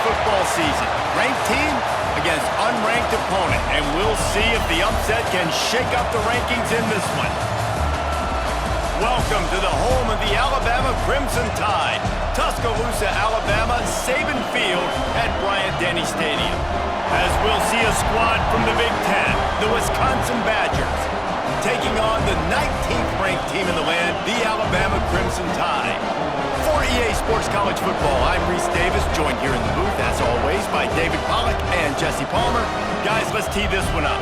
football season. Ranked team against unranked opponent, and we'll see if the upset can shake up the rankings in this one. Welcome to the home of the Alabama Crimson Tide, Tuscaloosa, Alabama, Saban Field at Bryant-Denny Stadium. As we'll see a squad from the Big Ten, the Wisconsin Badgers, taking on the 19th ranked team in the land, the Alabama Crimson Tide. For EA Sports College Football, I'm Reese Davis, joined here in the booth, as always, by David Pollack and Jesse Palmer. Guys, let's tee this one up.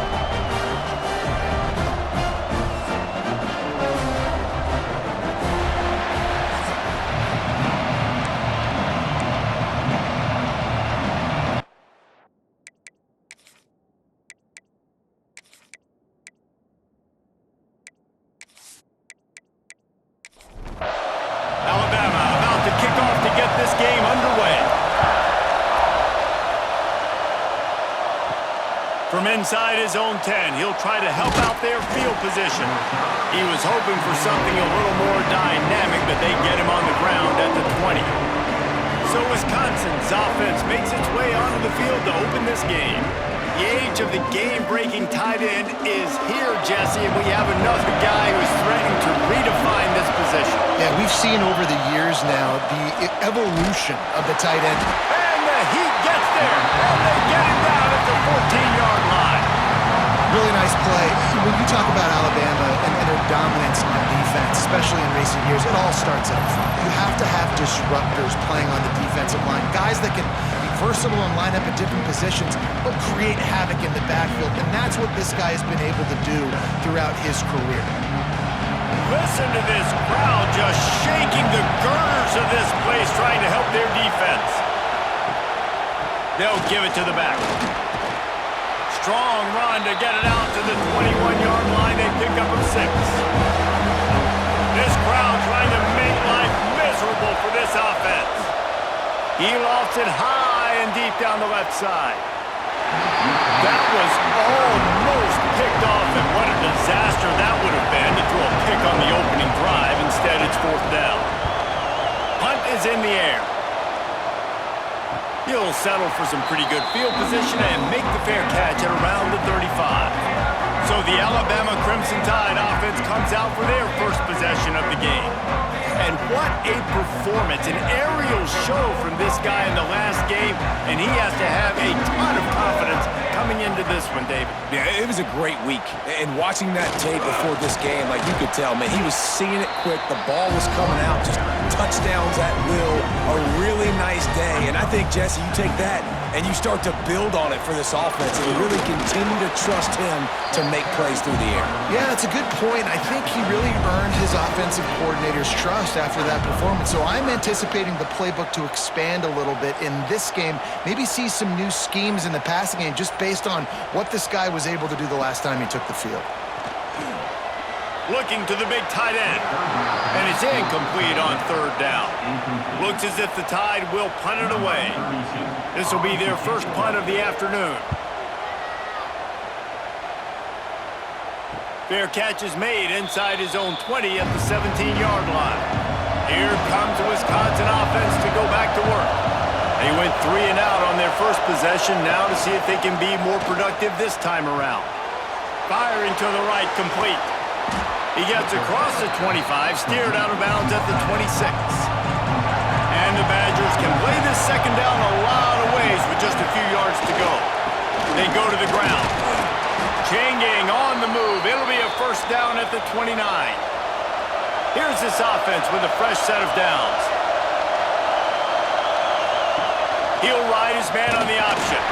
From inside his own 10, he'll try to help out their field position. He was hoping for something a little more dynamic, but they get him on the ground at the 20. So Wisconsin's offense makes its way onto the field to open this game. The age of the game-breaking tight end is here, Jesse, and we have another guy who's threatening to redefine this position. Yeah, we've seen over the years now the evolution of the tight end. And the heat gets there, and they get him down at the 14-yard line. Really nice play. When you talk about Alabama and their dominance on defense, especially in recent years, it all starts up front. You have to have disruptors playing on the defensive line, guys that can be versatile and line up at different positions, but create havoc in the backfield, and that's what this guy has been able to do throughout his career. Listen to this crowd just shaking the girders of this place, trying to help their defense. They'll give it to the back. Strong run to get it out to the 21-yard line. They pick up a 6. This crowd trying to make life miserable for this offense. He lofts it high and deep down the left side. That was almost picked off, and what a disaster that would have been to throw a pick on the opening drive. Instead, it's 4th down. Hunt is in the air. He'll settle for some pretty good field position and make the fair catch at around the 35. So the Alabama Crimson Tide offense comes out for their first possession of the game. And what a performance, an aerial show from this guy in the last game, and he has to have a ton of confidence coming into this one, David. Yeah, it was a great week. And watching that tape before this game, like you could tell, man, he was seeing it quick. The ball was coming out, just touchdowns at will. A really nice day. And I think, Jesse, you take that and you start to build on it for this offense and really continue to trust him to make plays through the air. Yeah, that's a good point. I think he really earned his offensive coordinator's trust after that performance. So I'm anticipating the playbook to expand a little bit in this game, maybe see some new schemes in the passing game just based on what this guy was able to do the last time he took the field. Looking to the big tight end, and it's incomplete on 3rd down. Looks as if the Tide will punt it away. This will be their first punt of the afternoon. Fair catch is made inside his own 20 at the 17-yard line. Here comes the Wisconsin offense to go back to work. They went 3 and out on their first possession, now to see if they can be more productive this time around. Firing to the right, complete. He gets across the 25, steered out of bounds at the 26. And the Badgers can play this second down a lot of ways with just a few yards to go. They go to the ground. Chain gang on the move. It'll be a 1st down at the 29. Here's this offense with a fresh set of downs. He'll ride his man on the option.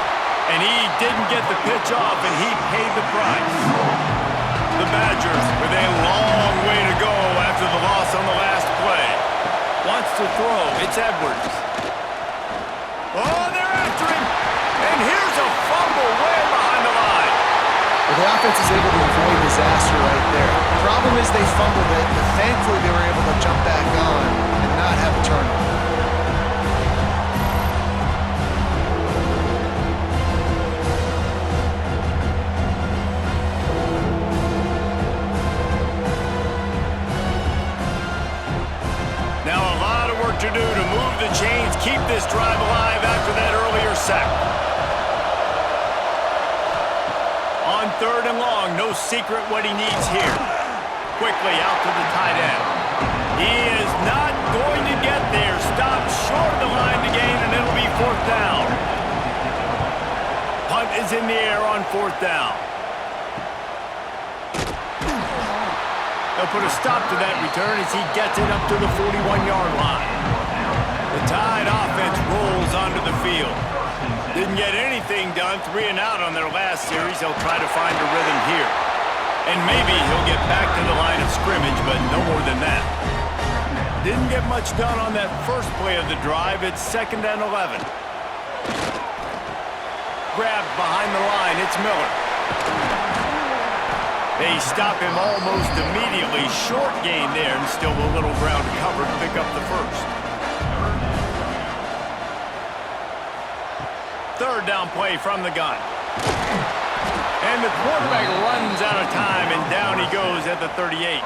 And he didn't get the pitch off, and he paid the price. The Badgers with a long way to go after the loss on the last play. Wants to throw. It's Edwards. Oh, they're after him. And here's a fumble way behind the line. Well, the offense is able to avoid disaster right there. The problem is they fumbled it, but thankfully they were able to jump back on and not have a turnover. To do to move the chains, keep this drive alive after that earlier sack. On 3rd and long, no secret what he needs here. Quickly out to the tight end. He is not going to get there. Stopped short of the line to gain, and it'll be 4th down. Punt is in the air on 4th down. They'll put a stop to that return as he gets it up to the 41-yard line. The Tide offense rolls onto the field. Didn't get anything done, 3 and out on their last series. They'll try to find a rhythm here. And maybe he'll get back to the line of scrimmage, but no more than that. Didn't get much done on that first play of the drive. It's 2nd and 11. Grabbed behind the line, it's Miller. They stop him almost immediately. Short gain there, and still a little ground to cover to pick up the first. 3rd down play from the gun. And the quarterback runs out of time, and down he goes at the 38.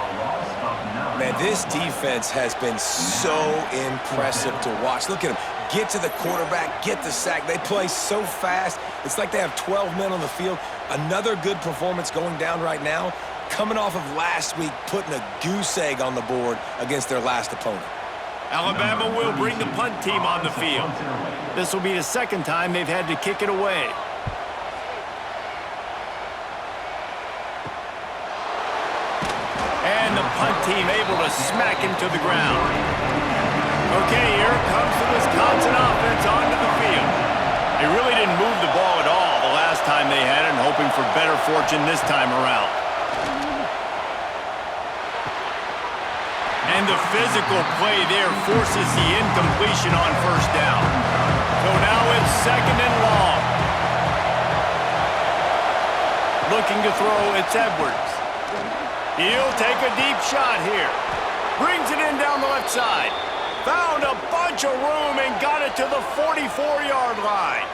Man, this defense has been so impressive to watch. Look at them. Get to the quarterback, get the sack. They play so fast. It's like they have 12 men on the field. Another good performance going down right now. Coming off of last week, putting a goose egg on the board against their last opponent. Alabama will bring the punt team on the field. This will be the 2nd time they've had to kick it away. And the punt team able to smack him to the ground. Okay, here comes the Wisconsin offense onto the field. They really didn't move the ball at all the last time they had it, and hoping for better fortune this time around. And the physical play there forces the incompletion on 1st down. So now it's 2nd and long. Looking to throw, it's Edwards. He'll take a deep shot here. Brings it in down the left side. Found a bunch of room and got it to the 44-yard line.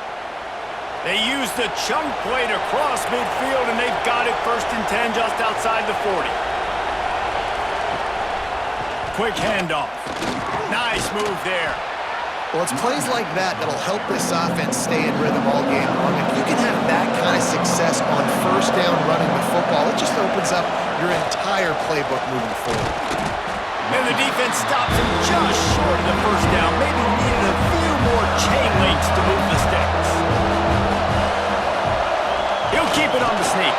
They used the chunk play to cross midfield, and they've got it 1st and 10 just outside the 40. Quick handoff. Nice move there. Well, it's plays like that that'll help this offense stay in rhythm all game long. If you can have that kind of success on 1st down running the football, it just opens up your entire playbook moving forward. And the defense stops him just short of the 1st down. Maybe needed a few more chain links to move the sticks. He'll keep it on the sneak.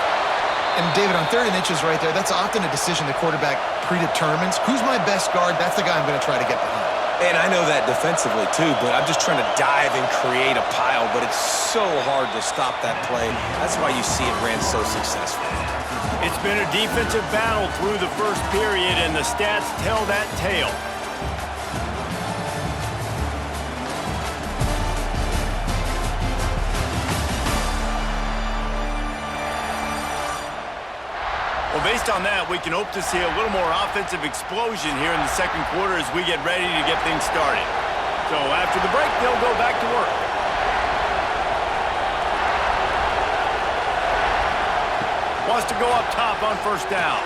And David, on 3rd and inches right there, that's often a decision the quarterback predetermines. Who's my best guard? That's the guy I'm going to try to get behind. And I know that defensively too, but I'm just trying to dive and create a pile, but it's so hard to stop that play. That's why you see it ran so successfully. It's been a defensive battle through the 1st period, and the stats tell that tale. Well, based on that, we can hope to see a little more offensive explosion here in the 2nd quarter as we get ready to get things started. So after the break, they'll go back to work. Wants to go up top on 1st down.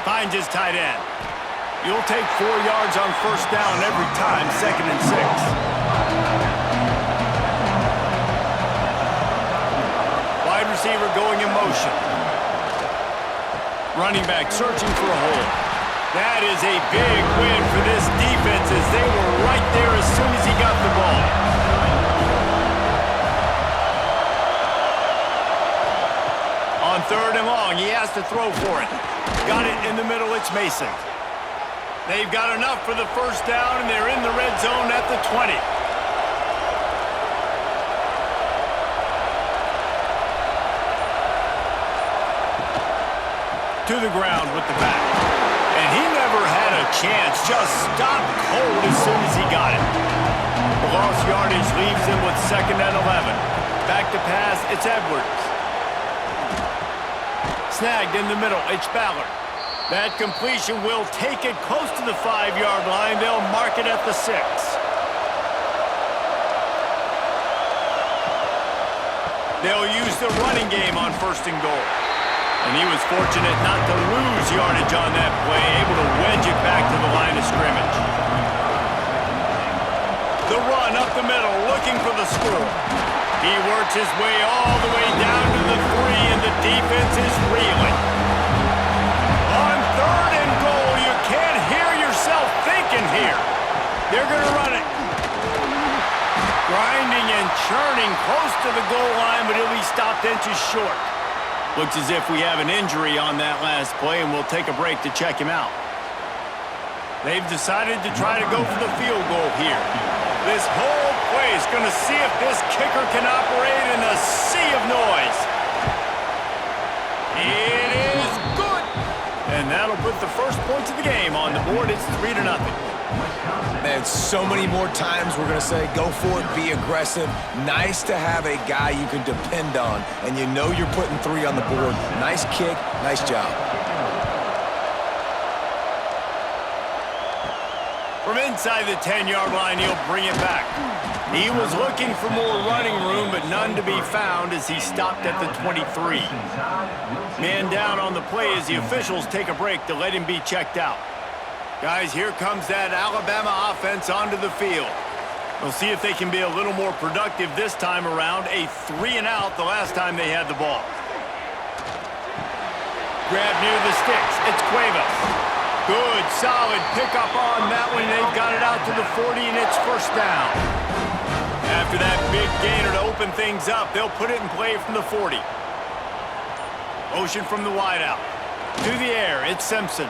Finds his tight end. You'll take 4 yards on 1st down every time, 2nd and 6. Wide receiver going in motion. Running back searching for a hole. That is a big win for this defense as they were right there as soon as he got the ball. On 3rd and long, he has to throw for it. Got it in the middle, it's Mason. They've got enough for the 1st down, and they're in the red zone at the 20. To the ground with the back. And he never had a chance, just stopped cold as soon as he got it. The lost yardage leaves him with 2nd and 11. Back to pass, it's Edwards. Snagged in the middle, it's Ballard. That completion will take it close to the 5-yard line. They'll mark it at the 6. They'll use the running game on 1st and goal. And he was fortunate not to lose yardage on that play, able to wedge it back to the line of scrimmage. The run up the middle, looking for the score. He works his way all the way down to the 3, and the defense is reeling. On 3rd and goal, you can't hear yourself thinking here. They're going to run it. Grinding and churning close to the goal line, but he'll be stopped inches short. Looks as if we have an injury on that last play, and we'll take a break to check him out. They've decided to try to go for the field goal here. This whole play is going to see if this kicker can operate in a sea of noise. It is good. And that'll put the first points of the game on the board. It's 3-0. Man, so many more times we're going to say, go for it, be aggressive. Nice to have a guy you can depend on, and you know you're putting 3 on the board. Nice kick, nice job. From inside the 10-yard line, he'll bring it back. He was looking for more running room, but none to be found as he stopped at the 23. Man down on the play as the officials take a break to let him be checked out. Guys, here comes that Alabama offense onto the field. We'll see if they can be a little more productive this time around. A 3-and-out the last time they had the ball. Grab near the sticks. It's Cuevas. Good, solid pickup on that one. They've got it out to the 40, and it's first down. After that big gainer to open things up, they'll put it in play from the 40. Motion from the wideout. To the air, it's Simpson.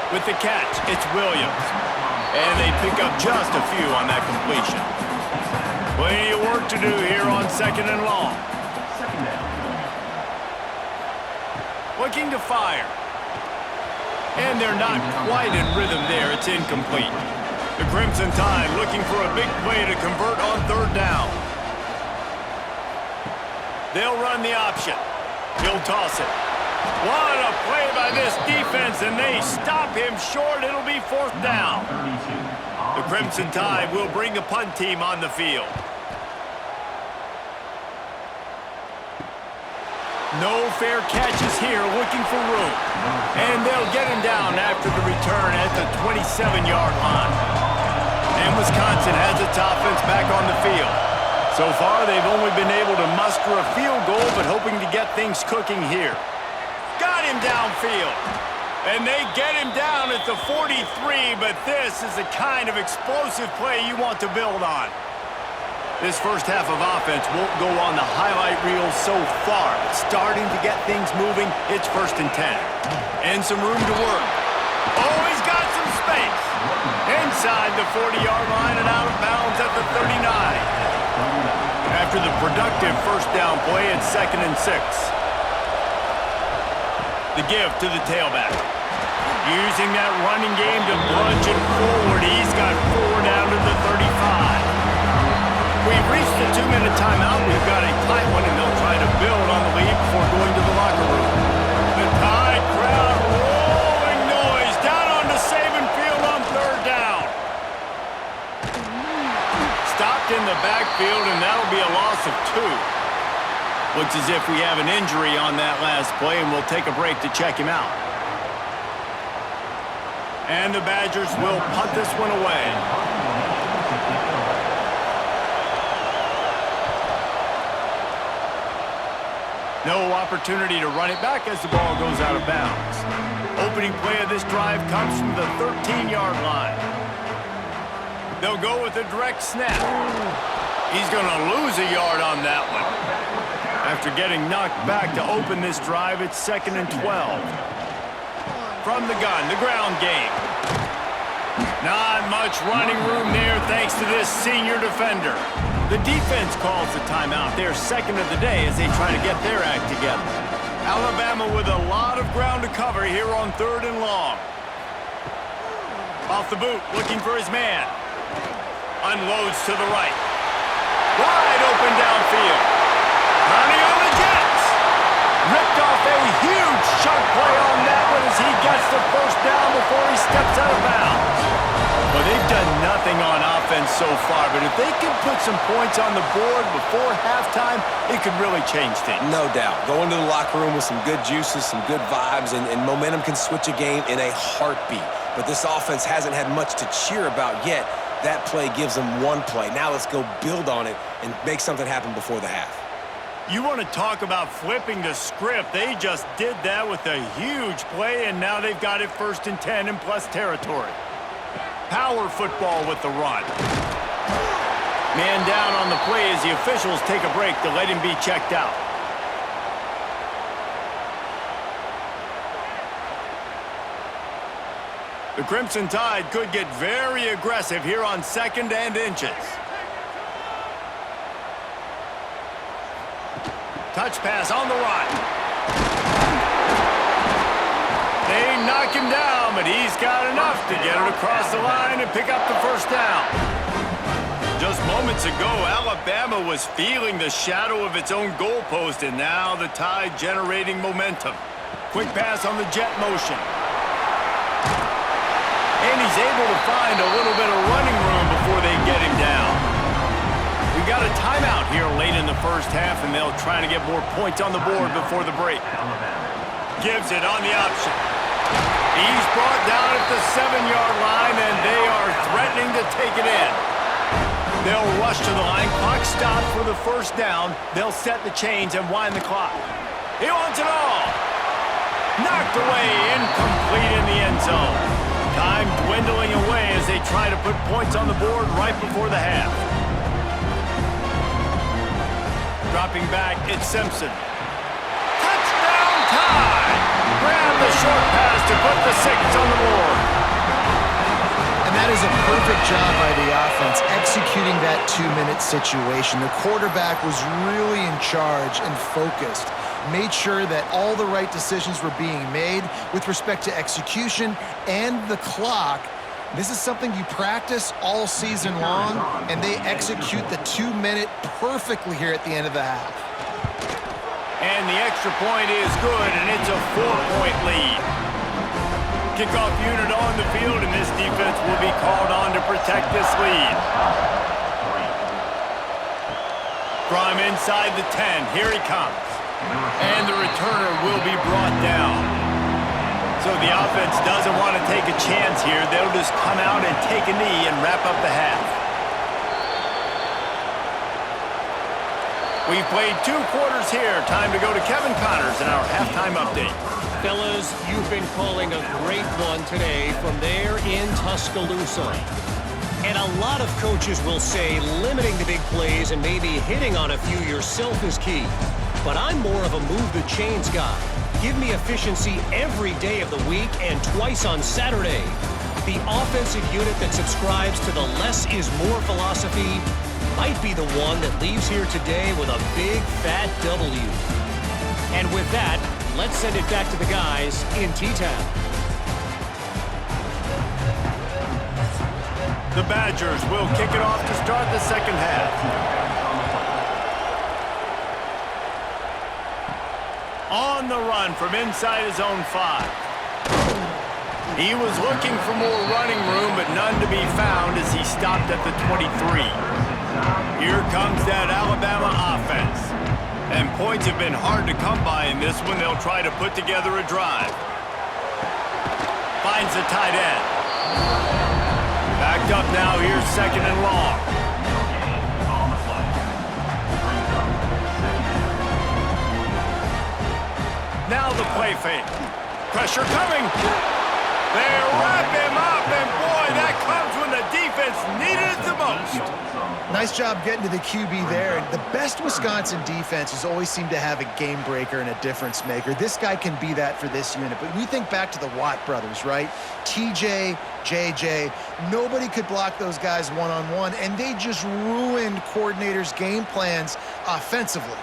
With the catch, it's Williams. And they pick up just a few on that completion. Plenty of work to do here on 2nd and long. Looking to fire. And they're not quite in rhythm there. It's incomplete. The Crimson Tide looking for a big play to convert on 3rd down. They'll run the option. He'll toss it. What a play by this defense, and they stop him short. It'll be 4th down. The Crimson Tide will bring the punt team on the field. No fair catches here, looking for room. And they'll get him down after the return at the 27-yard line. And Wisconsin has its offense back on the field. So far, they've only been able to muster a field goal, but hoping to get things cooking here. Got him downfield. And they get him down at the 43, but this is the kind of explosive play you want to build on. This first half of offense won't go on the highlight reel so far. Starting to get things moving, it's 1st and 10. And some room to work. Oh, he's got some space. Inside the 40-yard line and out of bounds at the 39. After the productive first down play, it's 2nd and 6. The give to the tailback. Using that running game to plunge it forward. He's got 4 down to the 35. We've reached the 2-minute timeout. We've got a tight one, and they'll try to build on the lead before going to the locker room. The Tide crowd rolling noise down onto Saban Field on 3rd down. Stopped in the backfield, and that'll be a loss of 2. Looks as if we have an injury on that last play, and we'll take a break to check him out. And the Badgers will punt this one away. No opportunity to run it back as the ball goes out of bounds. Opening play of this drive comes from the 13-yard line. They'll go with a direct snap. He's going to lose a yard on that one. After getting knocked back to open this drive, it's 2nd and 12. From the gun, the ground game. Not much running room there thanks to this senior defender. The defense calls the timeout. They're 2nd of the day as they try to get their act together. Alabama with a lot of ground to cover here on 3rd and long. Off the boot, looking for his man. Unloads to the right. Wide open downfield. Running on the Jets. Ripped off a huge chunk play on that one as he gets the first down before he steps out of bounds. Well, they've done nothing on offense so far, but if they can put some points on the board before halftime, it could really change things. No doubt. Go into the locker room with some good juices, some good vibes, and momentum can switch a game in a heartbeat. but this offense hasn't had much to cheer about yet. That play gives them one play. Now let's go build on it and make something happen before the half. You want to talk about flipping the script. They just did that with a huge play, and now they've got it 1st and 10 in plus territory. Power football with the run. Man down on the play as the officials take a break to let him be checked out. The Crimson Tide could get very aggressive here on 2nd and inches. Touch pass on the run. They knock him down, but he's got enough to get it across the line and pick up the 1st down. Just moments ago, Alabama was feeling the shadow of its own goalpost, and now the Tide generating momentum. Quick pass on the jet motion. And he's able to find a little bit of running room before they get him down. We've got a timeout here late in the 1st half, and they'll try to get more points on the board before the break. Gives it on the option. He's brought down at the 7-yard line, and they are threatening to take it in. They'll rush to the line. Clock stopped for the 1st down. They'll set the chains and wind the clock. He wants it all. Knocked away, incomplete in the end zone. Time dwindling away as they try to put points on the board right before the half. Dropping back, it's Simpson. Touchdown Tide! Grab the short pass to put the 6 on the board. And that is a perfect job by the offense, executing that 2-minute situation. The quarterback was really in charge and focused. Made sure that all the right decisions were being made with respect to execution and the clock. This is something you practice all season long, and they execute the 2-minute perfectly here at the end of the half. And the extra point is good, and it's a 4-point lead. Kickoff unit on the field, and this defense will be called on to protect this lead. From inside the 10, here he comes. And the returner will be brought down. So the offense doesn't want to take a chance here. They'll just come out and take a knee and wrap up the half. We've played 2 quarters here. Time to go to Kevin Connors in our halftime update. Fellas, you've been calling a great one today from there in Tuscaloosa. And a lot of coaches will say limiting the big plays and maybe hitting on a few yourself is key. But I'm more of a move-the-chains guy. Give me efficiency every day of the week and twice on Saturday. The offensive unit that subscribes to the less is more philosophy might be the one that leaves here today with a big, fat W. And with that, let's send it back to the guys in T-Town. The Badgers will kick it off to start the 2nd half. On the run from inside his own 5. He was looking for more running room, but none to be found as he stopped at the 23. Here comes that Alabama offense. And points have been hard to come by in this one. They'll try to put together a drive. Finds the tight end. Backed up now, here's 2nd and long. Now the play fake. Pressure coming. They wrap him up, and boy, that comes when the defense needed it the most. Nice job getting to the QB there. And the best Wisconsin defenses always seem to have a game breaker and a difference maker. This guy can be that for this unit. But when you think back to the Watt brothers, right? TJ, JJ, nobody could block those guys one-on-one, and they just ruined coordinators' game plans offensively.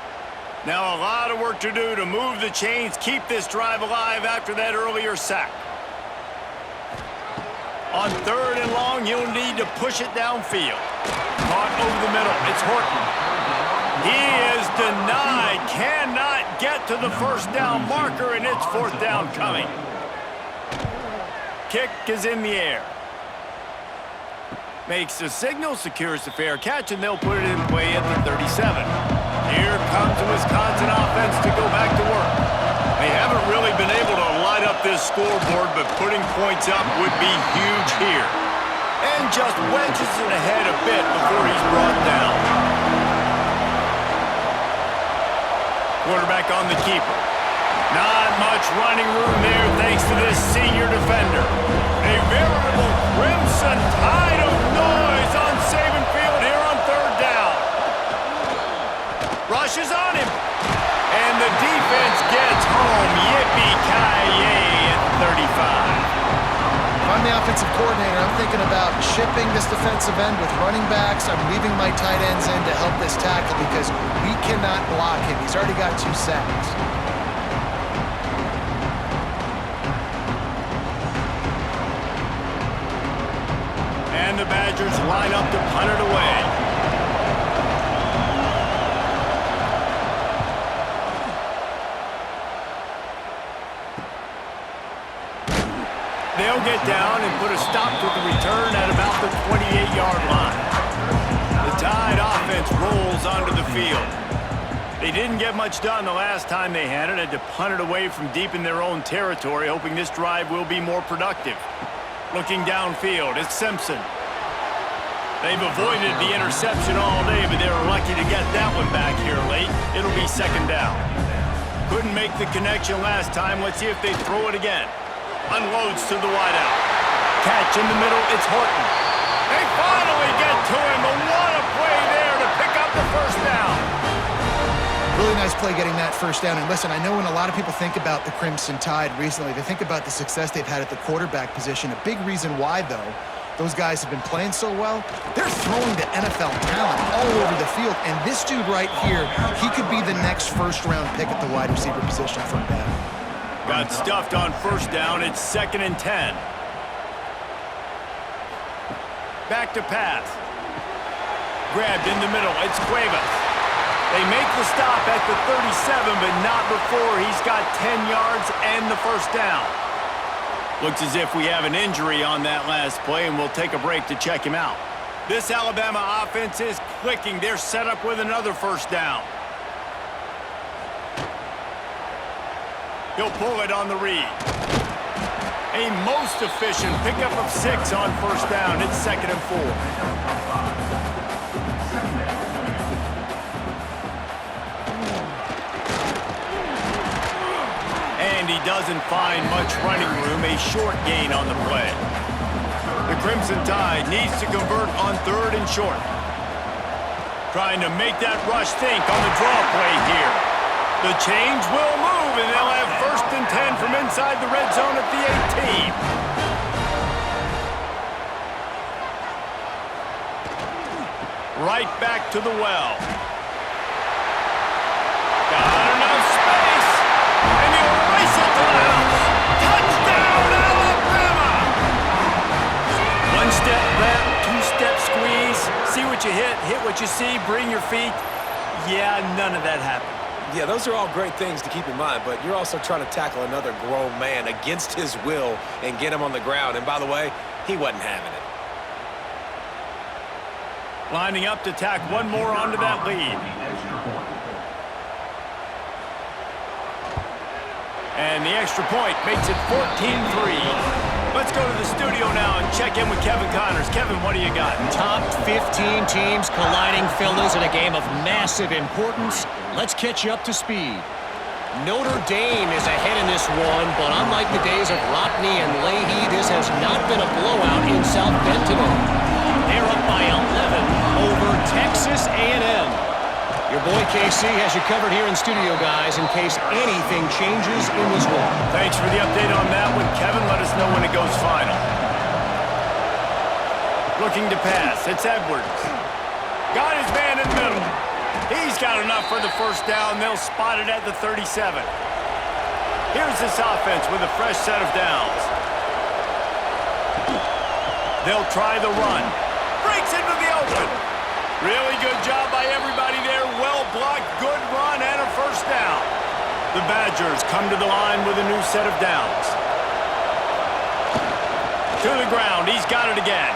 Now a lot of work to do to move the chains, keep this drive alive after that earlier sack. On 3rd and long, you'll need to push it downfield. Caught over the middle. It's Horton. He is denied. Cannot get to the 1st down marker, and it's 4th down coming. Kick is in the air. Makes the signal, secures the fair catch, and they'll put it in play at the 37. Here comes the Wisconsin offense to go back to work. They haven't really been able to light up this scoreboard, but putting points up would be huge here. And just wedges it ahead a bit before he's brought down. Quarterback on the keeper. Not much running room there thanks to this senior defender. A veritable crimson tide of noise on Saban Field here on third down. Rushes on him. And the defense gets home. Yippee-ki-yay at 35. If I'm the offensive coordinator, I'm thinking about shipping this defensive end with running backs. I'm leaving my tight ends in to help this tackle because we cannot block him. He's already got 2 sacks. And the Badgers line up to punt it away. They'll get down and put a stop to the return at about the 28-yard line. The Tide offense rolls onto the field. They didn't get much done the last time they had it. Had to punt it away from deep in their own territory, hoping this drive will be more productive. Looking downfield, it's Simpson. They've avoided the interception all day, but they were lucky to get that one back here late. It'll be second down. Couldn't make the connection last time. Let's see if they throw it again. Unloads to the wideout. Catch in the middle, it's Horton. They finally get to him, but what a play there to pick up the first down. Really nice play getting that first down. And listen, I know when a lot of people think about the Crimson Tide recently, they think about the success they've had at the quarterback position. A big reason why, though, those guys have been playing so well, they're throwing to NFL talent all over the field. And this dude right here, he could be the next first-round pick at the wide receiver position from them. Got stuffed on first down. It's 2nd and 10. Back to pass. Grabbed in the middle. It's Cuevas. They make the stop at the 37, but not before he's got 10 yards and the first down. Looks as if we have an injury on that last play, and we'll take a break to check him out. This Alabama offense is clicking. They're set up with another first down. He'll pull it on the read. A most efficient pickup of 6 on first down. It's 2nd and 4. And he doesn't find much running room. A short gain on the play. The Crimson Tide needs to convert on 3rd and short. Trying to make that rush think on the draw play here. The chains will move, and they'll have 1st and 10 from inside the red zone at the 18. Right back to the well. Got enough space, and he'll race it to the house. Touchdown, Alabama! 1-step wrap, 2-step squeeze. See what you hit what you see, bring your feet. Yeah, none of that happened. Yeah, those are all great things to keep in mind, but you're also trying to tackle another grown man against his will and get him on the ground. And by the way, he wasn't having it. Lining up to tack one more onto that lead. And the extra point makes it 14-3. Let's go to the studio now and check in with Kevin Connors. Kevin, what do you got? Top 15 teams colliding, fellas, in a game of massive importance. Let's catch you up to speed. Notre Dame is ahead in this one, but unlike the days of Rockne and Leahy, this has not been a blowout in South Bend today. They're up by 11 over Texas A&M. Your boy KC has you covered here in studio, guys, in case anything changes in this one. Thanks for the update on that one, Kevin. Let us know when it goes final. Looking to pass. It's Edwards. Got his man in the middle. He's got enough for the first down. They'll spot it at the 37. Here's this offense with a fresh set of downs. They'll try the run. Breaks into the open. Really good job by everybody there. Well blocked, good run, and a first down. The Badgers come to the line with a new set of downs. To the ground. He's got it again.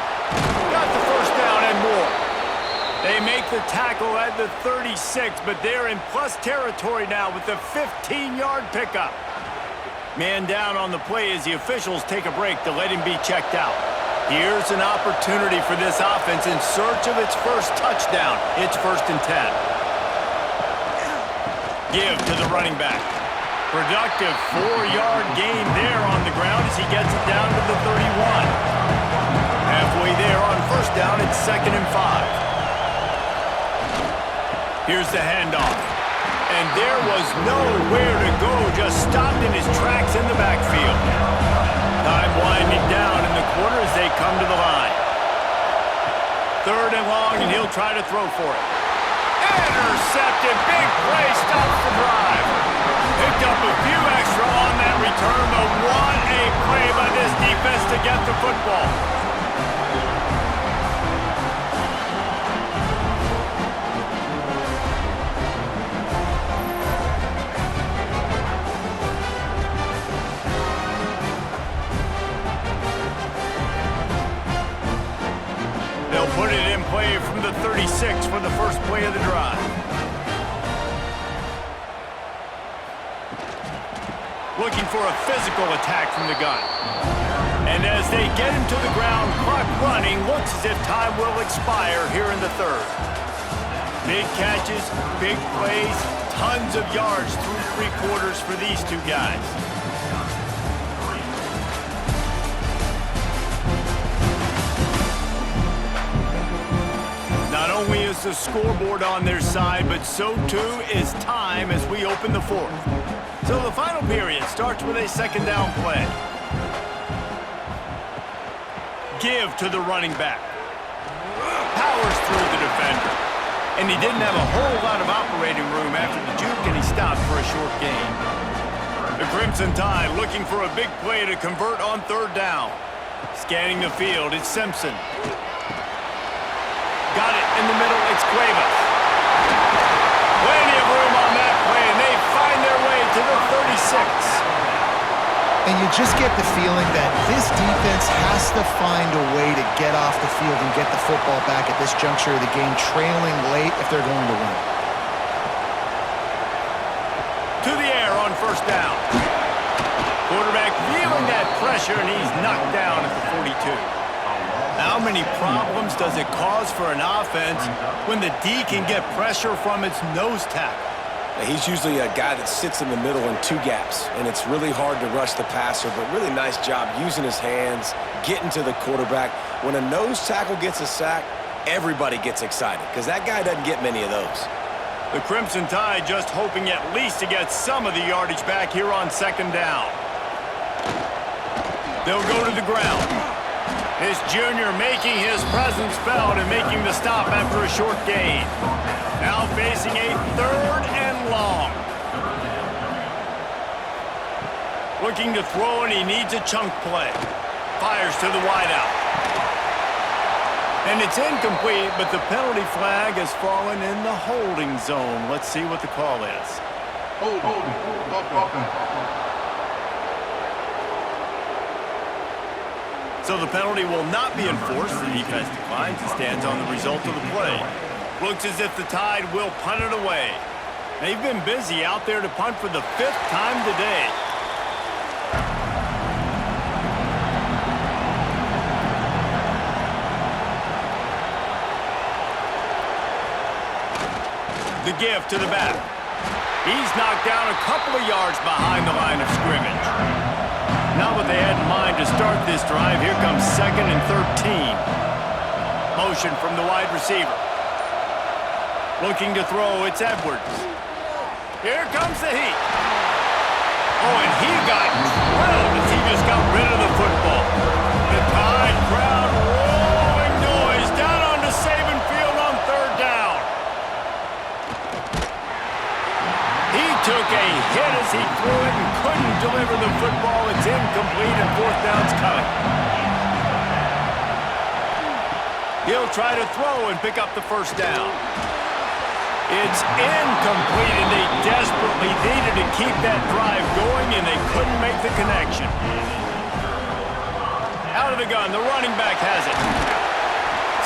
Got the first down and more. They make the tackle at the 36, but they're in plus territory now with the 15-yard pickup. Man down on the play as the officials take a break to let him be checked out. Here's an opportunity for this offense in search of its first touchdown. It's 1st and 10. Give to the running back. Productive 4-yard gain there on the ground as he gets it down to the 31. Halfway there on 1st down, it's 2nd and 5. Here's the handoff. And there was nowhere to go, just stopped in his tracks in the backfield. Time winding down in the quarter as they come to the line. 3rd and long, and he'll try to throw for it. Intercepted, big play, stops the drive. Picked up a few extra on that return, but what a play by this defense to get the football. They'll put it in play from the 36 for the first play of the drive. Looking for a physical attack from the gun. And as they get him to the ground, clock running, looks as if time will expire here in the 3rd. Big catches, big plays, tons of yards through 3 quarters for these two guys. Not only is the scoreboard on their side, but so too is time as we open the 4th. So the final period starts with a 2nd down play. Give to the running back. Powers through the defender. And he didn't have a whole lot of operating room after the juke, and he stopped for a short gain. The Crimson Tide looking for a big play to convert on 3rd down. Scanning the field, it's Simpson. Got it in the middle, it's Cuevas. Plenty of room on that play, and they find their way to the 36. And you just get the feeling that this defense has to find a way to get off the field and get the football back at this juncture of the game, trailing late if they're going to win. To the air on 1st down. Quarterback feeling that pressure, and he's knocked down at the 42. How many problems does it cause for an offense when the D can get pressure from its nose tackle? He's usually a guy that sits in the middle in 2 gaps, and it's really hard to rush the passer, but really nice job using his hands, getting to the quarterback. When a nose tackle gets a sack, everybody gets excited because that guy doesn't get many of those. The Crimson Tide just hoping at least to get some of the yardage back here on 2nd down. They'll go to the ground. This junior making his presence felt and making the stop after a short gain. Now facing a 3rd and long. Looking to throw, and he needs a chunk play. Fires to the wideout. And it's incomplete, but the penalty flag has fallen in the holding zone. Let's see what the call is. So the penalty will not be enforced. The defense declines and stands on the result of the play. Looks as if the Tide will punt it away. They've been busy out there to punt for the 5th time today. The give to the back. He's knocked down a couple of yards behind the line of scrimmage. Not what they had in mind to start this drive. Here comes 2nd and 13. Motion from the wide receiver. Looking to throw, it's Edwards. Here comes the heat. Oh, and he got drilled as he just got rid of the football. The Tide crowd rolling noise down onto Saban Field on 3rd down. He took a hit as he threw it and couldn't deliver the football. It's incomplete, and 4th down's coming. He'll try to throw and pick up the 1st down. It's incomplete, and they desperately needed to keep that drive going, and they couldn't make the connection. Out of the gun, the running back has it.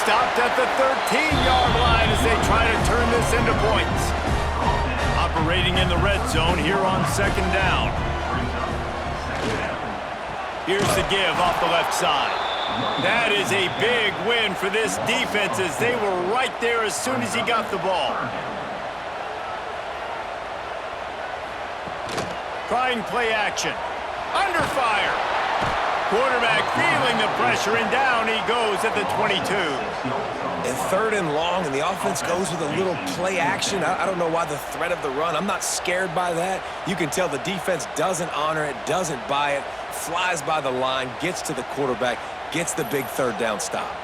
Stopped at the 13-yard line as they try to turn this into points. Operating in the red zone here on 2nd down. Here's the give off the left side. That is a big win for this defense as they were right there as soon as he got the ball. Trying play action. Under fire. Quarterback feeling the pressure, and down he goes at the 22. And 3rd and long, and the offense goes with a little play action. I don't know why the threat of the run. I'm not scared by that. You can tell the defense doesn't honor it, doesn't buy it, flies by the line, gets to the quarterback, gets the big 3rd down stop.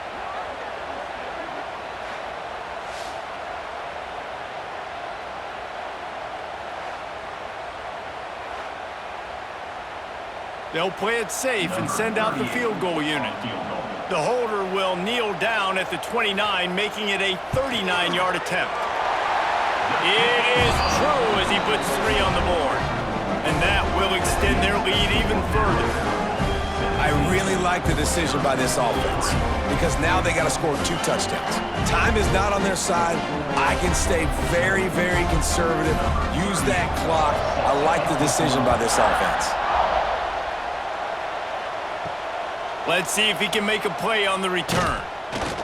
They'll play it safe and send out the field goal unit. The holder will kneel down at the 29, making it a 39-yard attempt. It is true as he puts 3 on the board. And that will extend their lead even further. I really like the decision by this offense because now they got to score 2 touchdowns. Time is not on their side. I can stay very, very conservative. Use that clock. I like the decision by this offense. Let's see if he can make a play on the return.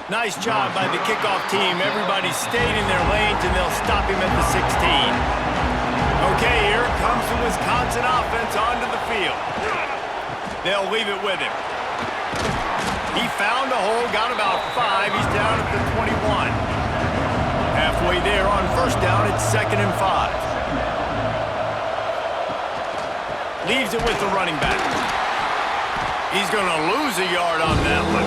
Nice job by the kickoff team. Everybody stayed in their lanes, and they'll stop him at the 16. Okay, here comes the Wisconsin offense onto the field. They'll leave it with him. He found a hole, got about 5. He's down at the 21. Halfway there on 1st down, it's 2nd and 5. Leaves it with the running back. He's going to lose a yard on that one.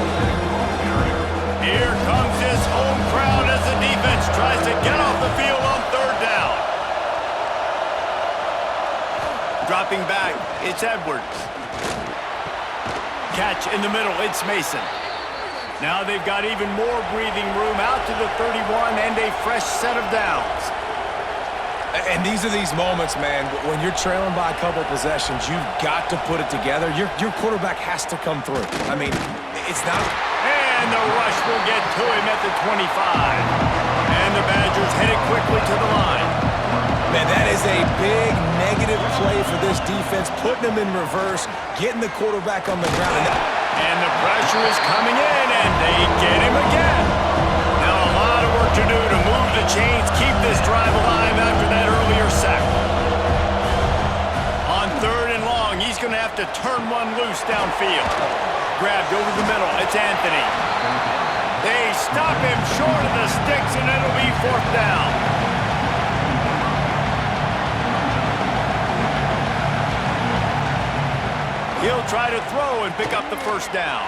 Here comes his home crowd as the defense tries to get off the field on 3rd down. Dropping back, it's Edwards. Catch in the middle, it's Mason. Now they've got even more breathing room out to the 31 and a fresh set of downs. And these are these moments, man, when you're trailing by a couple possessions, you've got to put it together. Your quarterback has to come through. I mean, it's not... And the rush will get to him at the 25. And the Badgers headed quickly to the line. Man, that is a big negative play for this defense, putting them in reverse, getting the quarterback on the ground. And the pressure is coming in, and they get him again. Now a lot of work to do to move the chains, keep this drive alive after that earlier sack. On 3rd and long, he's going to have to turn one loose downfield. Grabbed over the middle, it's Anthony. They stop him short of the sticks, and it'll be 4th down. He'll try to throw and pick up the 1st down.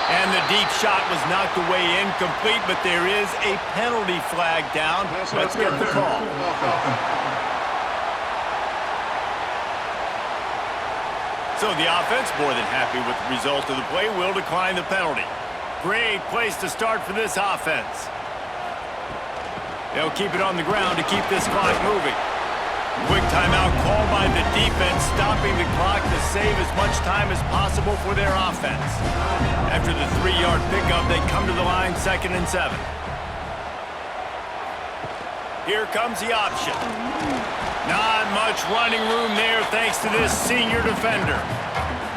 And the deep shot was knocked away incomplete, but there is a penalty flag down. Let's get the call. So the offense, more than happy with the result of the play, will decline the penalty. Great place to start for this offense. They'll keep it on the ground to keep this clock moving. Quick timeout called by the defense, stopping the clock to save as much time as possible for their offense. After the 3-yard pickup, they come to the line 2nd and 7. Here comes the option. Not much running room there thanks to this senior defender.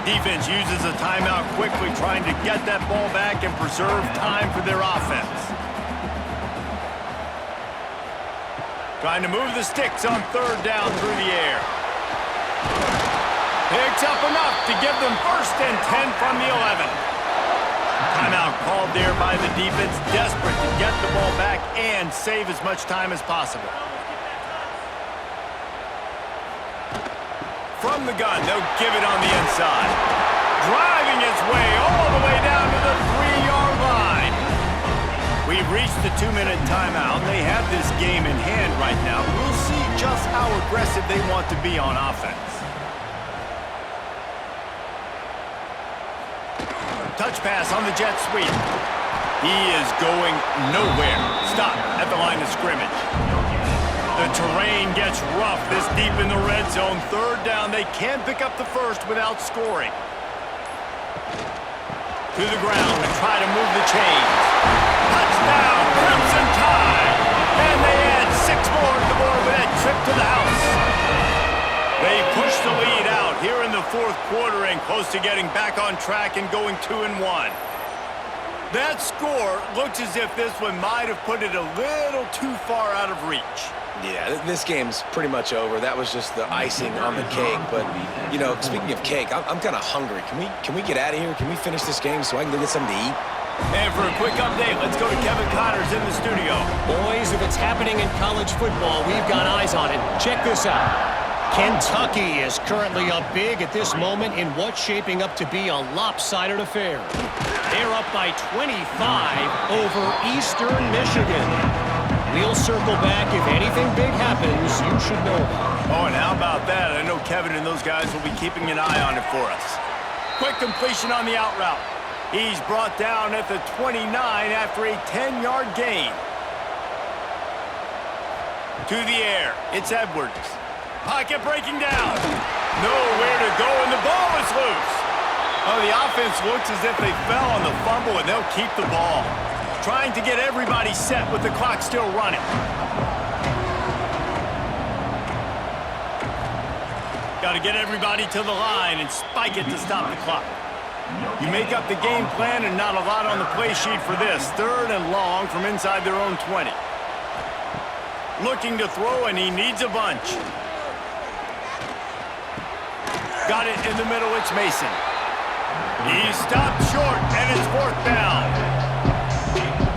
Defense uses a timeout quickly, trying to get that ball back and preserve time for their offense. Trying to move the sticks on 3rd down through the air. Picks up enough to give them 1st and 10 from the 11. Timeout called there by the defense, desperate to get the ball back and save as much time as possible. From the gun, they'll give it on the inside. Driving its way all the way down to the 3-yard line. We've reached the 2-minute timeout. They have this game in hand right now. We'll see just how aggressive they want to be on offense. Touch pass on the jet sweep. He is going nowhere. Stop at the line of scrimmage. The terrain gets rough this deep in the red zone. 3rd down, they can pick up the 1st without scoring. To the ground to try to move the chains. Touchdown, Crimson Tide! And they add 6 more to the board with that trip to the house. fourth quarter and close to getting back on track and going 2-1. That score looks as if this one might have put it a little too far out of reach. Yeah, this game's pretty much over. That was just the icing on the cake. But, you know, speaking of cake, I'm kind of hungry. Can we get out of here? Can we finish this game so I can go get something to eat? And for a quick update, let's go to Kevin Connors in the studio. Boys, if it's happening in college football, we've got eyes on it. Check this out. Kentucky is currently up big at this moment in what's shaping up to be a lopsided affair. They're up by 25 over Eastern Michigan. We'll circle back. If anything big happens, you should know about it. Oh, and how about that? I know Kevin and those guys will be keeping an eye on it for us. Quick completion on the out route. He's brought down at the 29 after a 10-yard gain. To the air. It's Edwards. Pocket breaking down. Nowhere to go, and the ball is loose. Oh, the offense looks as if they fell on the fumble, and they'll keep the ball. Trying to get everybody set with the clock still running. Got to get everybody to the line and spike it to stop the clock. You make up the game plan and not a lot on the play sheet for this. 3rd and long from inside their own 20. Looking to throw, and he needs a bunch. Got it in the middle, it's Mason. He's stopped short, and it's 4th down.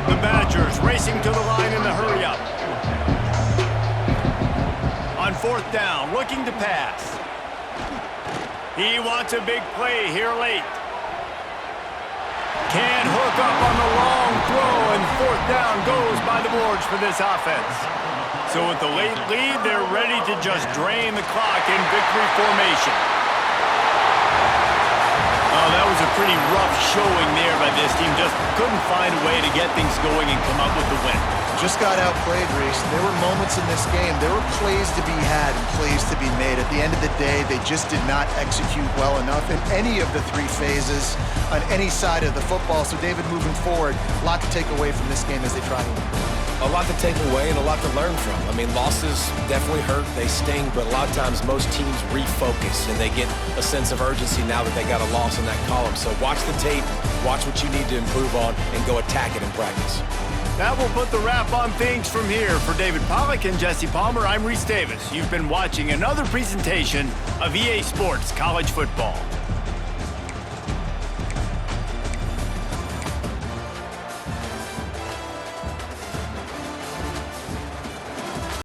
The Badgers racing to the line in the hurry-up. On 4th down, looking to pass. He wants a big play here late. Can't hook up on the long throw, and 4th down goes by the boards for this offense. So with the late lead, they're ready to just drain the clock in victory formation. Oh, that was a pretty rough showing there by this team. Just couldn't find a way to get things going and come up with the win. Just got outplayed, Reese. There were moments in this game. There were plays to be had and plays to be made. At the end of the day, they just did not execute well enough in any of the 3 phases on any side of the football. So, David, moving forward, a lot to take away from this game as they try to win. A lot to take away and a lot to learn from. I mean, losses definitely hurt, they sting, but a lot of times most teams refocus and they get a sense of urgency now that they got a loss in that column. So watch the tape, watch what you need to improve on, and go attack it in practice. That will put the wrap on things from here. For David Pollack and Jesse Palmer, I'm Reese Davis. You've been watching another presentation of EA Sports College Football.